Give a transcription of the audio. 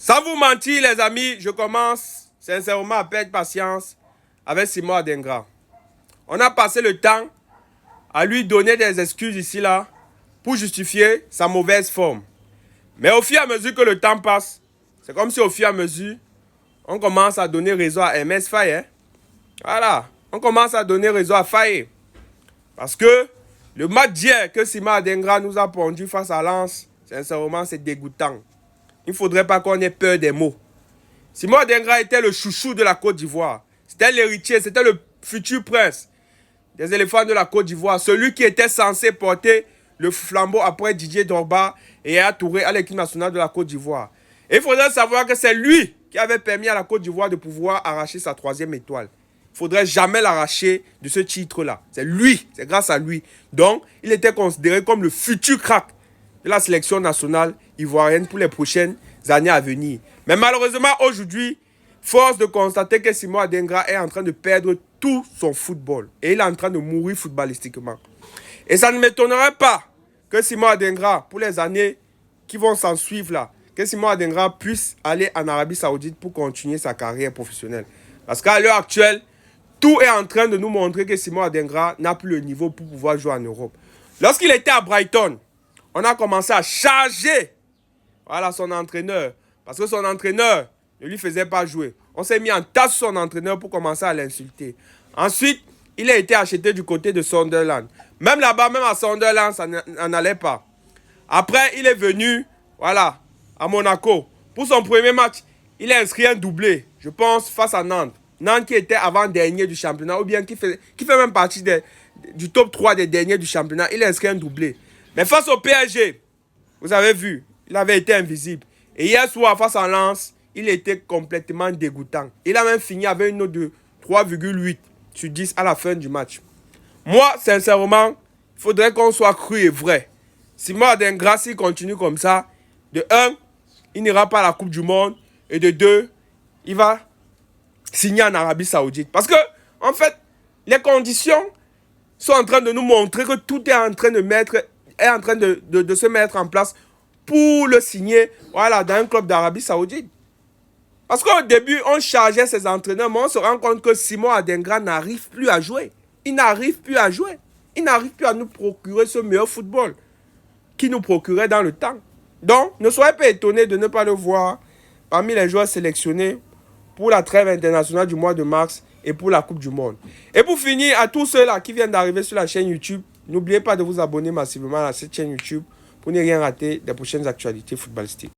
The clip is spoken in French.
Sans vous mentir, les amis, je commence sincèrement à perdre patience avec Simon Adingra. On a passé le temps à lui donner des excuses ici là pour justifier sa mauvaise forme. Mais au fur et à mesure que le temps passe, c'est comme si au fur et à mesure, on commence à donner raison à MS Faye. Hein? Voilà, on commence à donner raison à Faye. Parce que le match d'hier que Simon Adingra nous a pondu face à Lens, sincèrement, c'est dégoûtant. Il ne faudrait pas qu'on ait peur des mots. Simon Adingra était le chouchou de la Côte d'Ivoire. C'était l'héritier, c'était le futur prince des éléphants de la Côte d'Ivoire. Celui qui était censé porter le flambeau après Didier Drogba et Yaya Touré à l'équipe nationale de la Côte d'Ivoire. Et il faudrait savoir que c'est lui qui avait permis à la Côte d'Ivoire de pouvoir arracher sa 3e étoile. Il ne faudrait jamais l'arracher de ce titre-là. C'est lui, c'est grâce à lui. Donc, il était considéré comme le futur crack de la sélection nationale ivoirienne pour les prochaines années à venir. Mais malheureusement, aujourd'hui, force de constater que Simon Adingra est en train de perdre tout son football. Et il est en train de mourir footballistiquement. Et ça ne m'étonnerait pas que Simon Adingra, pour les années qui vont s'en suivre là, que Simon Adingra puisse aller en Arabie Saoudite pour continuer sa carrière professionnelle. Parce qu'à l'heure actuelle, tout est en train de nous montrer que Simon Adingra n'a plus le niveau pour pouvoir jouer en Europe. Lorsqu'il était à Brighton, on a commencé à charger son entraîneur. Parce que son entraîneur ne lui faisait pas jouer. On s'est mis en tasse sur son entraîneur pour commencer à l'insulter. Ensuite, il a été acheté du côté de Sunderland. Même là-bas, même à Sunderland, ça n'en allait pas. Après, il est venu, à Monaco. Pour son premier match, il a inscrit un doublé, je pense, face à Nantes. Nantes qui était avant-dernier du championnat, ou bien qui fait même partie du top 3 des derniers du championnat. Il a inscrit un doublé. Mais face au PSG, vous avez vu, il avait été invisible. Et hier soir, face à Lens, il était complètement dégoûtant. Il a même fini avec une note de 3,8 sur 10 à la fin du match. Moi, sincèrement, il faudrait qu'on soit cru et vrai. Simon Adingra, s'il continue comme ça, de 1, il n'ira pas à la Coupe du Monde. Et de 2, il va signer en Arabie Saoudite. Parce que, en fait, les conditions sont en train de nous montrer que tout est en train de se mettre en place pour le signer dans un club d'Arabie Saoudite. Parce qu'au début, on chargeait ses entraîneurs, mais on se rend compte que Simon Adingra n'arrive plus à jouer. Il n'arrive plus à jouer. Il n'arrive plus à nous procurer ce meilleur football qu'il nous procurait dans le temps. Donc, ne soyez pas étonnés de ne pas le voir parmi les joueurs sélectionnés pour la trêve internationale du mois de mars et pour la Coupe du Monde. Et pour finir, à tous ceux-là qui viennent d'arriver sur la chaîne YouTube, n'oubliez pas de vous abonner massivement à cette chaîne YouTube pour ne rien rater des prochaines actualités footballistiques.